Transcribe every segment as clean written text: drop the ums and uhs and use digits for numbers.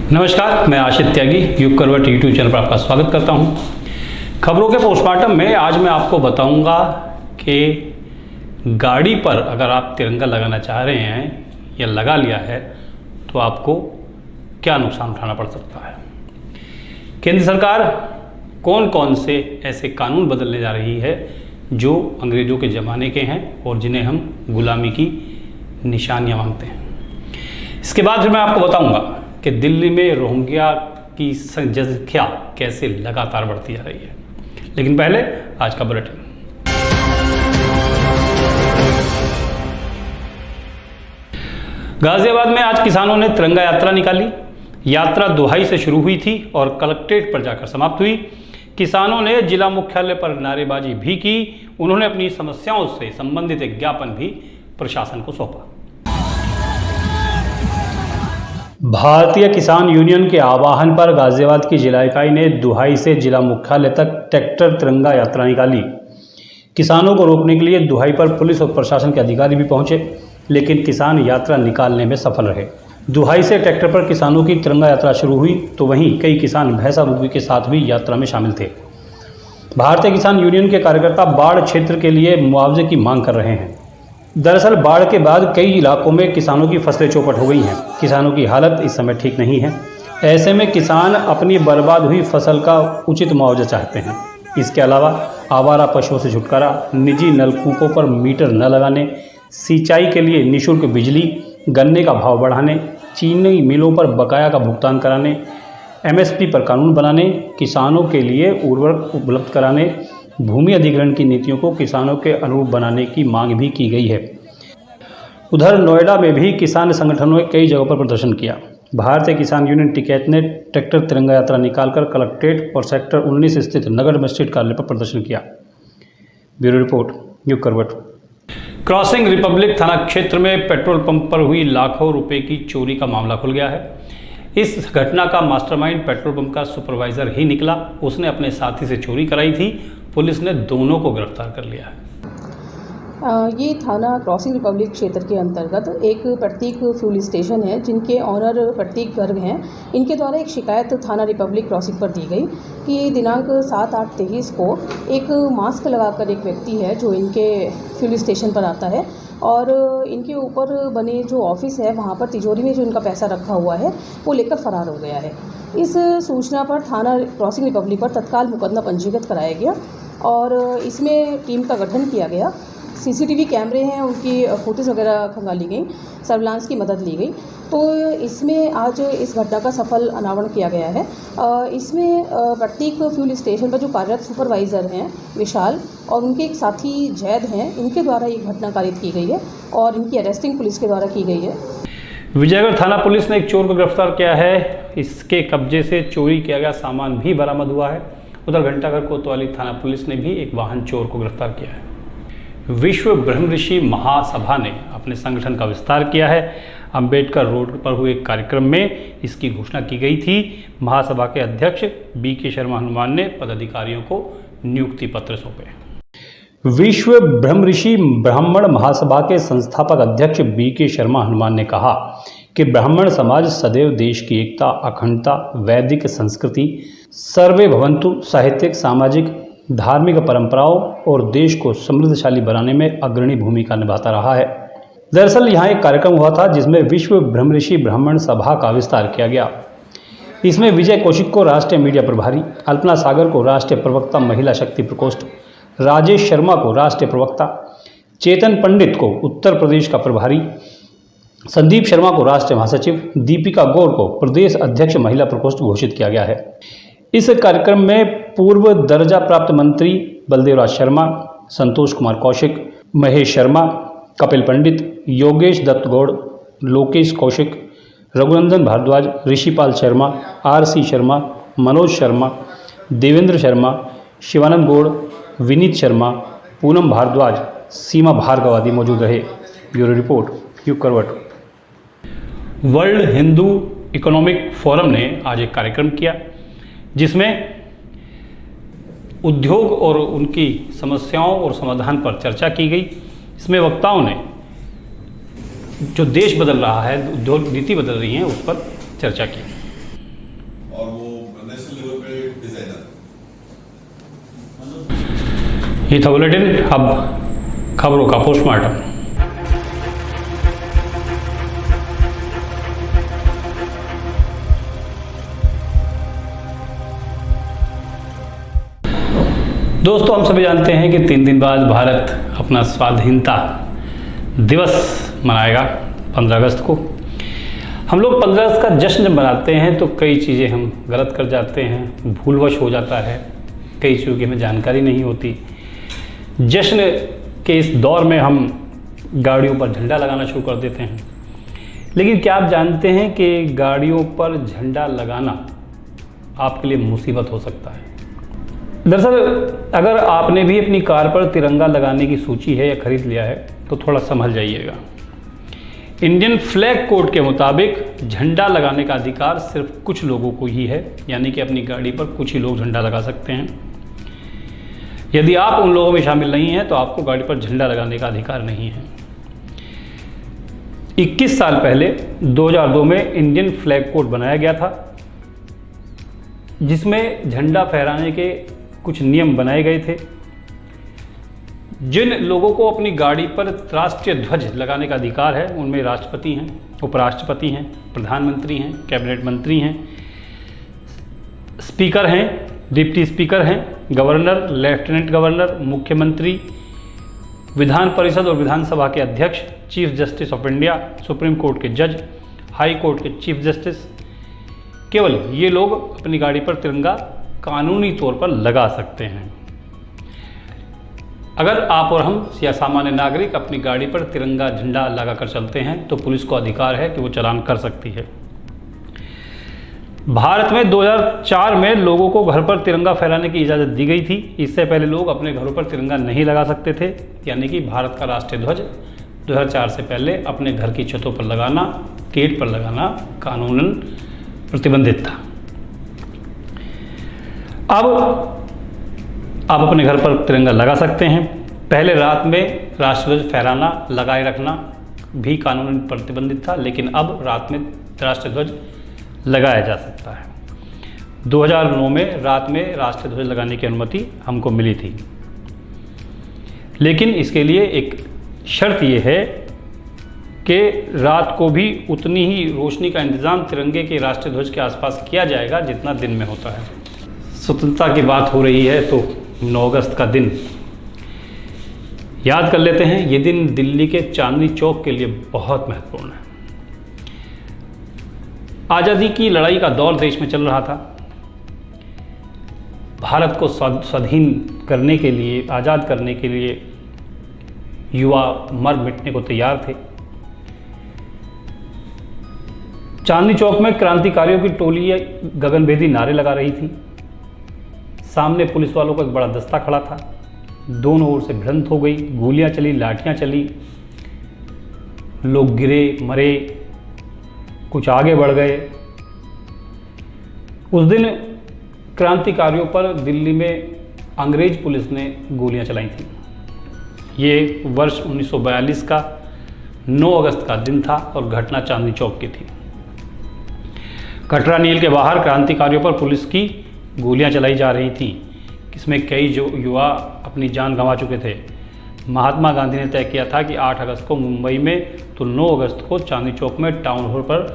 नमस्कार, मैं आशित त्यागी युग करवट यूट्यूब चैनल पर आपका स्वागत करता हूं। खबरों के पोस्टमार्टम में आज मैं आपको बताऊंगा कि गाड़ी पर अगर आप तिरंगा लगाना चाह रहे हैं या लगा लिया है तो आपको क्या नुकसान उठाना पड़ सकता है। केंद्र सरकार कौन कौन से ऐसे कानून बदलने जा रही है जो अंग्रेज़ों के ज़माने के हैं और जिन्हें हम गुलामी की निशानियाँ मांगते हैं। इसके बाद फिर मैं आपको बताऊंगा कि दिल्ली में रोहिंग्या की संख्या कैसे लगातार बढ़ती जा रही है। लेकिन पहले आज का बुलेटिन। गाजियाबाद में आज किसानों ने तिरंगा यात्रा निकाली। यात्रा दुहाई से शुरू हुई थी और कलेक्ट्रेट पर जाकर समाप्त हुई। किसानों ने जिला मुख्यालय पर नारेबाजी भी की। उन्होंने अपनी समस्याओं से संबंधित एक ज्ञापन भी प्रशासन को सौंपा। भारतीय किसान यूनियन के आह्वान पर गाजियाबाद की जिला इकाई ने दुहाई से जिला मुख्यालय तक ट्रैक्टर तिरंगा यात्रा निकाली। किसानों को रोकने के लिए दुहाई पर पुलिस और प्रशासन के अधिकारी भी पहुंचे, लेकिन किसान यात्रा निकालने में सफल रहे। दुहाई से ट्रैक्टर पर किसानों की तिरंगा यात्रा शुरू हुई तो वहीं कई किसान भैंसा मुर्गी के साथ भी यात्रा में शामिल थे। भारतीय किसान यूनियन के कार्यकर्ता बाढ़ क्षेत्र के लिए मुआवजे की मांग कर रहे हैं। दरअसल बाढ़ के बाद कई इलाकों में किसानों की फसलें चौपट हो गई हैं। किसानों की हालत इस समय ठीक नहीं है। ऐसे में किसान अपनी बर्बाद हुई फसल का उचित मुआवजा चाहते हैं। इसके अलावा आवारा पशुओं से छुटकारा, निजी नलकूपों पर मीटर न लगाने, सिंचाई के लिए निःशुल्क बिजली, गन्ने का भाव बढ़ाने, चीनी मिलों पर बकाया का भुगतान कराने, एमएसपी पर कानून बनाने, किसानों के लिए उर्वरक उपलब्ध कराने, भूमि अधिग्रहण की नीतियों को किसानों के अनुरूप बनाने की मांग भी की गई है। उधर नोएडा में भी किसान संगठनों ने कई जगहों पर प्रदर्शन किया। भारतीय किसान यूनियन टिकैत ने ट्रैक्टर तिरंगा यात्रा निकालकर कलेक्ट्रेट और सेक्टर 19 स्थित नगर मजिस्ट्रेट कार्यालय पर प्रदर्शन किया। ब्यूरो रिपोर्ट, युग करवट। क्रॉसिंग रिपब्लिक थाना क्षेत्र में पेट्रोल पंप पर हुई लाखों रुपए की चोरी का मामला खुल गया है। इस घटना का मास्टरमाइंड पेट्रोल पंप का सुपरवाइजर ही निकला। उसने अपने साथी से चोरी कराई थी। पुलिस ने दोनों को गिरफ्तार कर लिया है। ये थाना क्रॉसिंग रिपब्लिक क्षेत्र के अंतर्गत एक प्रतीक फ्यूल स्टेशन है, जिनके ऑनर प्रतीक गर्ग हैं। इनके द्वारा एक शिकायत थाना रिपब्लिक क्रॉसिंग पर दी गई कि दिनांक 7/8/23 को एक मास्क लगाकर एक व्यक्ति है जो इनके फ्यूल स्टेशन पर आता है और इनके ऊपर बने जो ऑफिस है वहाँ पर तिजोरी में जो इनका पैसा रखा हुआ है वो लेकर फरार हो गया है। इस सूचना पर थाना क्रॉसिंग रिपब्लिक पर तत्काल मुकदमा पंजीकृत कराया गया और इसमें टीम का गठन किया गया। सीसीटीवी कैमरे हैं, उनकी फोटोज़ वगैरह खंगाली गई, सर्विलांस की मदद ली गई। तो इसमें आज इस घटना का सफल अनावरण किया गया है। इसमें प्रतीक फ्यूल स्टेशन पर जो कार्यरत सुपरवाइज़र हैं विशाल और उनके एक साथी जैद हैं, इनके द्वारा ये घटना कारित की गई है और इनकी अरेस्टिंग पुलिस के द्वारा की गई है। विजयगढ़ थाना पुलिस ने एक चोर को गिरफ्तार किया है। इसके कब्जे से चोरी किया गया सामान भी बरामद हुआ है। उधर घंटाघर कोतवाली थाना पुलिस ने भी एक वाहन चोर को गिरफ्तार किया है। विश्व ब्रह्मऋषि महासभा ने अपने संगठन का विस्तार किया है। अंबेडकर रोड पर हुए एक कार्यक्रम में इसकी घोषणा की गई थी। महासभा के अध्यक्ष बीके शर्मा हनुमान ने पदाधिकारियों को नियुक्ति पत्र सौंपे। विश्व ब्रह्मऋषि ब्राह्मण महासभा के संस्थापक अध्यक्ष बीके शर्मा हनुमान ने कहा कि ब्राह्मण समाज सदैव देश की एकता, अखंडता, वैदिक संस्कृति, सर्वे भवन्तु, साहित्यिक, सामाजिक, धार्मिक परंपराओं और देश को समृद्धशाली बनाने में अग्रणी भूमिका निभाता रहा है। दरअसल यहाँ एक कार्यक्रम हुआ था जिसमें विश्व ब्रह्मऋषि ब्राह्मण सभा का विस्तार किया गया। इसमें विजय कौशिक को राष्ट्रीय मीडिया प्रभारी, अल्पना सागर को राष्ट्रीय प्रवक्ता महिला शक्ति प्रकोष्ठ, राजेश शर्मा को राष्ट्रीय प्रवक्ता, चेतन पंडित को उत्तर प्रदेश का प्रभारी, संदीप शर्मा को राष्ट्रीय महासचिव, दीपिका गौर को प्रदेश अध्यक्ष महिला प्रकोष्ठ घोषित किया गया है। इस कार्यक्रम में पूर्व दर्जा प्राप्त मंत्री बलदेवराज शर्मा, संतोष कुमार कौशिक, महेश शर्मा, कपिल पंडित, योगेश दत्त गौड़, लोकेश कौशिक, रघुनंदन भारद्वाज, ऋषिपाल शर्मा, आरसी शर्मा, मनोज शर्मा, देवेंद्र शर्मा, शिवानंद गौड़, विनीत शर्मा, पूनम भारद्वाज, सीमा भार्गव आदि मौजूद रहे। ब्यूरो रिपोर्ट, युग करवट। वर्ल्ड हिंदू इकोनॉमिक फोरम ने आज एक कार्यक्रम किया जिसमें उद्योग और उनकी समस्याओं और समाधान पर चर्चा की गई। इसमें वक्ताओं ने जो देश बदल रहा है, उद्योग नीति बदल रही है, उस पर चर्चा की। ये था बुलेटिन। अब खबरों का पोस्टमार्टम। दोस्तों, हम सभी जानते हैं कि 3 दिन बाद भारत अपना स्वाधीनता दिवस मनाएगा 15 अगस्त को। हम लोग 15 अगस्त का जश्न जब मनाते हैं तो कई चीज़ें हम गलत कर जाते हैं, भूलवश हो जाता है, कई चीज़ों की हमें जानकारी नहीं होती। जश्न के इस दौर में हम गाड़ियों पर झंडा लगाना शुरू कर देते हैं, लेकिन क्या आप जानते हैं कि गाड़ियों पर झंडा लगाना आपके लिए मुसीबत हो सकता है। दरअसल अगर आपने भी अपनी कार पर तिरंगा लगाने की सोची है या खरीद लिया है तो थोड़ा संभल जाइएगा। इंडियन फ्लैग कोड के मुताबिक झंडा लगाने का अधिकार सिर्फ कुछ लोगों को ही है, यानी कि अपनी गाड़ी पर कुछ ही लोग झंडा लगा सकते हैं। यदि आप उन लोगों में शामिल नहीं हैं तो आपको गाड़ी पर झंडा लगाने का अधिकार नहीं है। 21 साल पहले 2002 में इंडियन फ्लैग कोड बनाया गया था, जिसमें झंडा फहराने के कुछ नियम बनाए गए थे। जिन लोगों को अपनी गाड़ी पर राष्ट्रीय ध्वज लगाने का अधिकार है उनमें राष्ट्रपति हैं, उपराष्ट्रपति हैं, प्रधानमंत्री हैं, कैबिनेट मंत्री हैं, स्पीकर हैं, डिप्टी स्पीकर हैं, गवर्नर, लेफ्टिनेंट गवर्नर, मुख्यमंत्री, विधान परिषद और विधानसभा के अध्यक्ष, chief justice of India, supreme court के जज, हाई कोर्ट के चीफ जस्टिस। केवल ये लोग अपनी गाड़ी पर तिरंगा कानूनी तौर पर लगा सकते हैं। अगर आप और हम या सामान्य नागरिक अपनी गाड़ी पर तिरंगा झंडा लगाकर चलते हैं तो पुलिस को अधिकार है कि वो चालान कर सकती है। भारत में 2004 में लोगों को घर पर तिरंगा फहराने की इजाज़त दी गई थी। इससे पहले लोग अपने घरों पर तिरंगा नहीं लगा सकते थे, यानी कि भारत का राष्ट्रीय ध्वज 2004 से पहले अपने घर की छतों पर लगाना, गेट पर लगाना कानूनन प्रतिबंधित था। अब आप अपने घर पर तिरंगा लगा सकते हैं। पहले रात में राष्ट्रध्वज फहराना, लगाए रखना भी कानूनन प्रतिबंधित था, लेकिन अब रात में राष्ट्रध्वज लगाया जा सकता है। 2009 में रात में राष्ट्रीय ध्वज लगाने की अनुमति हमको मिली थी, लेकिन इसके लिए एक शर्त ये है कि रात को भी उतनी ही रोशनी का इंतज़ाम तिरंगे के राष्ट्रीय ध्वज के आसपास किया जाएगा जितना दिन में होता है। स्वतंत्रता की बात हो रही है तो 9 अगस्त का दिन याद कर लेते हैं। ये दिन दिल्ली के चांदनी चौक के लिए बहुत महत्वपूर्ण है। आज़ादी की लड़ाई का दौर देश में चल रहा था। भारत को स्वाधीन करने के लिए, आज़ाद करने के लिए युवा मर मिटने को तैयार थे। चांदनी चौक में क्रांतिकारियों की टोली गगनभेदी नारे लगा रही थी। सामने पुलिस वालों का एक बड़ा दस्ता खड़ा था। दोनों ओर से भिड़ंत हो गई, गोलियां चली, लाठियां चली, लोग गिरे, मरे, कुछ आगे बढ़ गए। उस दिन क्रांतिकारियों पर दिल्ली में अंग्रेज पुलिस ने गोलियां चलाई थी। ये वर्ष 1942 का 9 अगस्त का दिन था और घटना चांदनी चौक की थी। कटरा नील के बाहर क्रांतिकारियों पर पुलिस की गोलियां चलाई जा रही थीं, इसमें कई जो युवा अपनी जान गंवा चुके थे। महात्मा गांधी ने तय किया था कि 8 अगस्त को मुंबई में तो 9 अगस्त को चांदनी चौक में टाउन हॉल पर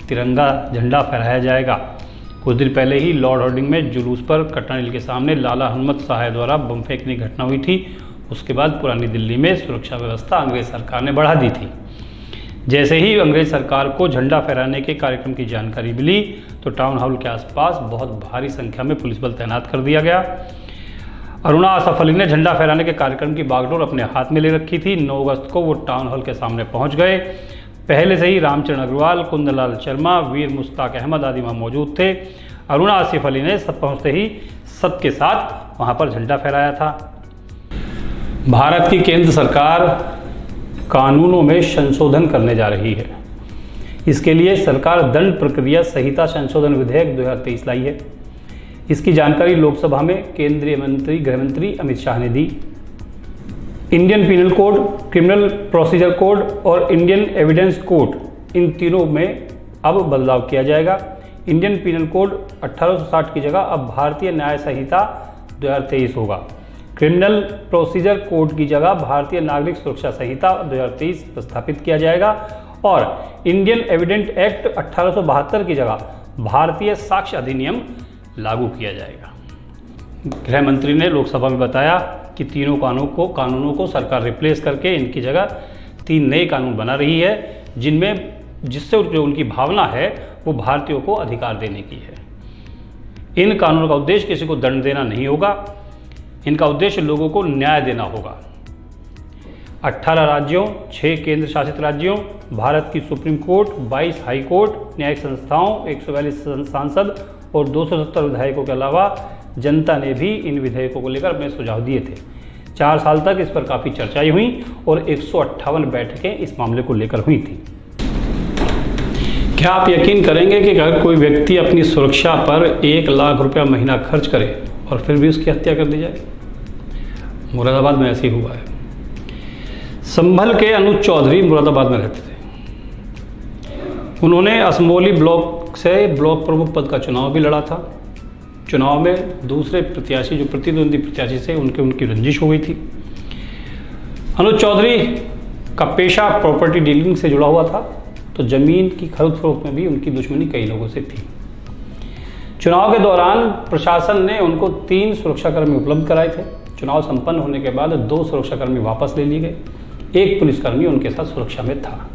तिरंगा झंडा फहराया जाएगा। कुछ दिन पहले ही लॉर्ड हार्डिंग में जुलूस पर कटरा नील के सामने लाला हनुमत साहब द्वारा बम फेंकने की घटना हुई थी। उसके बाद पुरानी दिल्ली में सुरक्षा व्यवस्था अंग्रेज सरकार ने बढ़ा दी थी। जैसे ही अंग्रेज सरकार को झंडा फहराने के कार्यक्रम की जानकारी मिली तो टाउन हॉल के आसपास बहुत भारी संख्या में पुलिस बल तैनात कर दिया गया। अरुणा आसफ अली ने झंडा फहराने के कार्यक्रम की बागडोर अपने हाथ में ले रखी थी। 9 अगस्त को वो टाउन हॉल के सामने पहुंच गए। पहले से ही रामचरण अग्रवाल, कुंदनलाल शर्मा, वीर मुश्ताक अहमद आदि वहाँ मौजूद थे। अरुणा आसिफ अली ने सब पहुँचते ही सबके साथ वहाँ पर झंडा फहराया था। भारत की केंद्र सरकार कानूनों में संशोधन करने जा रही है। इसके लिए सरकार दंड प्रक्रिया संहिता संशोधन विधेयक 2023 लाई है। इसकी जानकारी लोकसभा में केंद्रीय मंत्री गृह मंत्री अमित शाह ने दी। Indian penal code, criminal procedure code और इंडियन एविडेंस कोड, इन तीनों में अब बदलाव किया जाएगा। इंडियन पीनल कोड 1860 की जगह अब भारतीय न्याय संहिता 2023 होगा। क्रिमिनल प्रोसीजर कोड की जगह भारतीय नागरिक सुरक्षा संहिता 2023 स्थापित किया जाएगा और इंडियन एविडेंट एक्ट 1872 की जगह भारतीय साक्ष्य अधिनियम लागू किया जाएगा। गृह मंत्री ने लोकसभा में बताया कि तीनों कानूनों को सरकार रिप्लेस करके इनकी जगह 3 नए कानून बना रही है, जिससे जो उनकी भावना है वो भारतीयों को अधिकार देने की है। इन कानूनों का उद्देश्य किसी को दंड देना नहीं होगा, इनका उद्देश्य लोगों को न्याय देना होगा। 18 राज्यों, 6 केंद्र शासित राज्यों, भारत की सुप्रीम कोर्ट, 22 हाई कोर्ट, न्यायिक संस्थाओं, 142 सांसद और 270 विधायकों के अलावा जनता ने भी इन विधेयकों को लेकर अपने सुझाव दिए थे। 4 साल तक इस पर काफ़ी चर्चाएं हुई और 158 बैठकें इस मामले को लेकर हुई थी। क्या आप यकीन करेंगे कि अगर कोई व्यक्ति अपनी सुरक्षा पर 1 लाख रुपया महीना खर्च करे और फिर भी उसकी हत्या कर दी जाए? मुरादाबाद में ऐसे ही हुआ है। संभल के अनुज चौधरी मुरादाबाद में रहते थे। उन्होंने असमोली ब्लॉक से ब्लॉक प्रमुख पद का चुनाव भी लड़ा था। चुनाव में दूसरे प्रत्याशी, जो प्रतिद्वंदी प्रत्याशी से, उनकी रंजिश हो गई थी। अनुज चौधरी का पेशा प्रॉपर्टी डीलिंग से जुड़ा हुआ था, तो ज़मीन की खरीद फरोख्त में भी उनकी दुश्मनी कई लोगों से थी। चुनाव के दौरान प्रशासन ने उनको 3 सुरक्षाकर्मी उपलब्ध कराए थे। चुनाव संपन्न होने के बाद 2 सुरक्षाकर्मी वापस ले लिए गए। 1 पुलिसकर्मी उनके साथ सुरक्षा में था।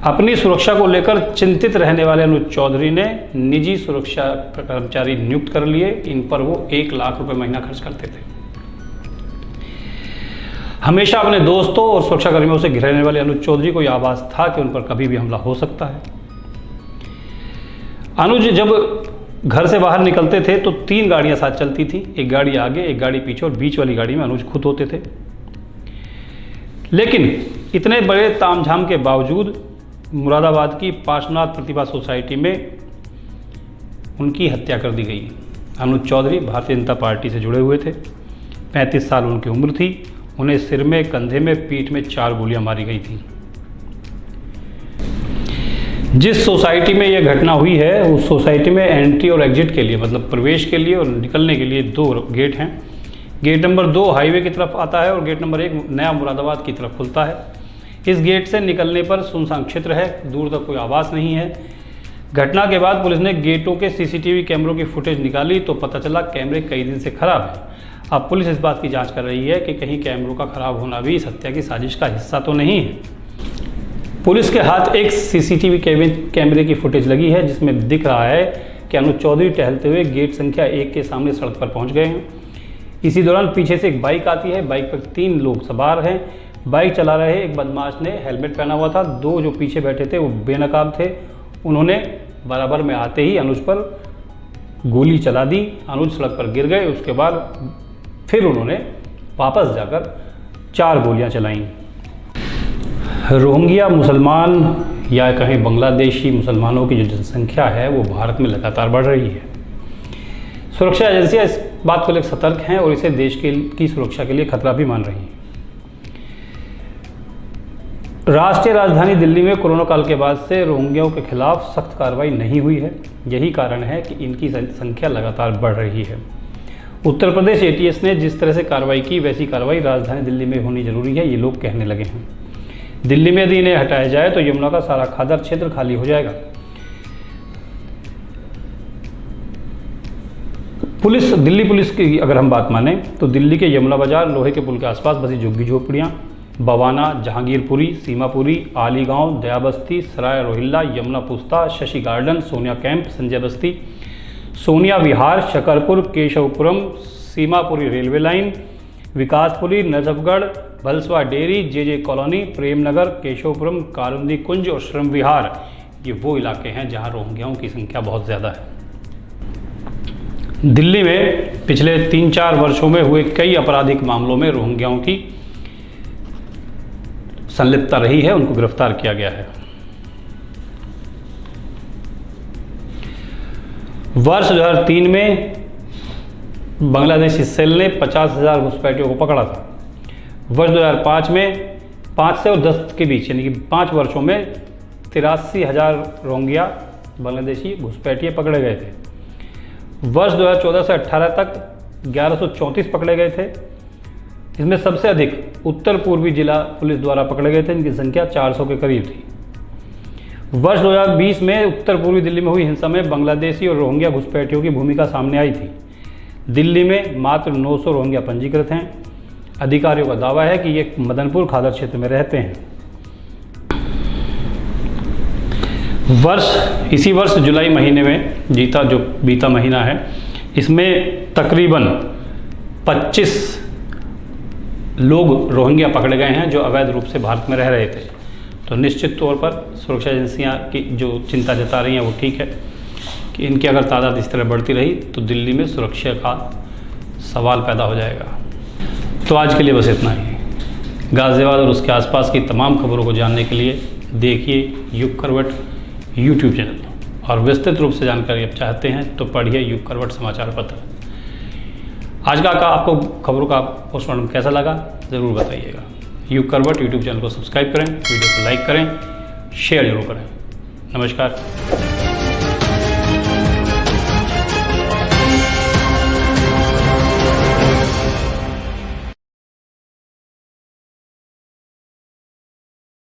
अपनी सुरक्षा को लेकर चिंतित रहने वाले अनुज चौधरी ने निजी सुरक्षा कर्मचारी नियुक्त कर लिए। इन पर वो 1 लाख रुपए महीना खर्च करते थे। हमेशा अपने दोस्तों और सुरक्षाकर्मियों से घिरे रहने वाले अनुज चौधरी को यह आभास था कि उन पर कभी भी हमला हो सकता है। अनुज जब घर से बाहर निकलते थे तो 3 गाड़ियां साथ चलती थी, एक गाड़ी आगे, एक गाड़ी पीछे और बीच वाली गाड़ी में अनुज खुद होते थे। लेकिन इतने बड़े तामझाम के बावजूद मुरादाबाद की पार्श्वनाथ प्रतिभा सोसाइटी में उनकी हत्या कर दी गई। अनुज चौधरी भारतीय जनता पार्टी से जुड़े हुए थे। 35 साल उनकी उम्र थी। उन्हें सिर में, कंधे में, पीठ में 4 गोलियां मारी गई थी। जिस सोसाइटी में यह घटना हुई है उस सोसाइटी में एंट्री और एग्जिट के लिए, मतलब प्रवेश के लिए और निकलने के लिए 2 गेट हैं। गेट नंबर 2 हाईवे की तरफ आता है और गेट नंबर 1 नया मुरादाबाद की तरफ खुलता है। इस गेट से निकलने पर सुनसान क्षेत्र है, दूर तक कोई आवाज़ नहीं है। घटना के बाद पुलिस ने गेटों के सीसीटीवी कैमरों की फुटेज निकाली तो पता चला कैमरे कई दिन से खराब हैं। अब पुलिस इस बात की जांच कर रही है कि कहीं कैमरों का खराब होना भी इस हत्या की साजिश का हिस्सा तो नहीं है। पुलिस के हाथ एक सीसीटीवी कैमरे की फुटेज लगी है जिसमें दिख रहा है कि अनुज चौधरी टहलते हुए गेट संख्या 1 के सामने सड़क पर पहुंच गए हैं। इसी दौरान पीछे से एक बाइक आती है। बाइक पर 3 लोग सवार हैं। बाइक चला रहे एक बदमाश ने हेलमेट पहना हुआ था। 2 जो पीछे बैठे थे वो बेनकाब थे। उन्होंने बराबर में आते ही अनुज पर गोली चला दी। अनुज सड़क पर गिर गए। उसके बाद फिर उन्होंने वापस जाकर 4 गोलियां चलाईं। रोहिंग्या मुसलमान या कहीं बांग्लादेशी मुसलमानों की जो जनसंख्या है वो भारत में लगातार बढ़ रही है। सुरक्षा एजेंसियां इस बात को लेकर सतर्क हैं और इसे देश की सुरक्षा के लिए खतरा भी मान रही हैं। राष्ट्रीय राजधानी दिल्ली में कोरोना काल के बाद से रोहिंग्याओं के खिलाफ सख्त कार्रवाई नहीं हुई है। यही कारण है कि इनकी संख्या लगातार बढ़ रही है। उत्तर प्रदेश ATS ने जिस तरह से कार्रवाई की वैसी कार्रवाई राजधानी दिल्ली में होनी जरूरी है, ये लोग कहने लगे हैं। दिल्ली में यदि इन्हें हटाया जाए तो यमुना का सारा खादर क्षेत्र खाली हो जाएगा। दिल्ली पुलिस की अगर हम बात माने तो दिल्ली के यमुना बाजार, लोहे के पुल के आसपास बसी झुग्गी झोपड़ियाँ, बवाना, जहांगीरपुरी, सीमापुरी, आलीगांव, दया बस्ती, सराय Rohilla, Yamuna Pusta, Shashi garden, Sonia camp, Sanjay Basti, Sonia Vihar, Shakarpur, Keshavpuram, Seemapuri railway line, Vikaspuri, Najafgarh, Bhalswa dairy, JJ colony, Premnagar, Keshavpuram, Karundi Kunj और श्रम विहार, ये वो इलाके हैं जहां रोहिंग्याओं की संख्या बहुत ज़्यादा है। दिल्ली में पिछले 3-4 वर्षों में हुए कई आपराधिक मामलों में रोहिंग्याओं की संलिप्तता रही है, उनको गिरफ्तार किया गया है। वर्ष 2003 में बांग्लादेशी सेल ने 50,000 घुसपैठियों को पकड़ा था। वर्ष 2005 में 5 से और 10 के बीच यानी कि 5 वर्षों में 83,000 रोहिंग्या बांग्लादेशी घुसपैठिए पकड़े गए थे। वर्ष 2014 से 18 तक 1134 पकड़े गए थे। इसमें सबसे अधिक उत्तर पूर्वी जिला पुलिस द्वारा पकड़े गए थे, इनकी संख्या 400 के करीब थी। वर्ष 2020 में उत्तर पूर्वी दिल्ली में हुई हिंसा में बांग्लादेशी और रोहिंग्या घुसपैठियों की भूमिका सामने आई थी। दिल्ली में मात्र 900 रोहिंग्या पंजीकृत हैं। अधिकारियों का दावा है कि ये मदनपुर खादर क्षेत्र में रहते हैं। इसी वर्ष जुलाई महीने में बीता महीना है, इसमें तकरीबन 25 लोग रोहिंग्या पकड़े गए हैं जो अवैध रूप से भारत में रह रहे थे। तो निश्चित तौर पर सुरक्षा एजेंसियां की जो चिंता जता रही हैं वो ठीक है कि इनकी अगर तादाद इस तरह बढ़ती रही तो दिल्ली में सुरक्षा का सवाल पैदा हो जाएगा। तो आज के लिए बस इतना ही। गाज़ियाबाद और उसके आसपास की तमाम खबरों को जानने के लिए देखिए युग करवट यूट्यूब चैनल, और विस्तृत रूप से जानकारी आप चाहते हैं तो पढ़िए युग करवट समाचार पत्र। आज का आपको खबरों का पोस्टमार्टम कैसा लगा ज़रूर बताइएगा। युग करवट यूट्यूब चैनल को सब्सक्राइब करें, वीडियो को लाइक करें, शेयर जरूर करें। नमस्कार।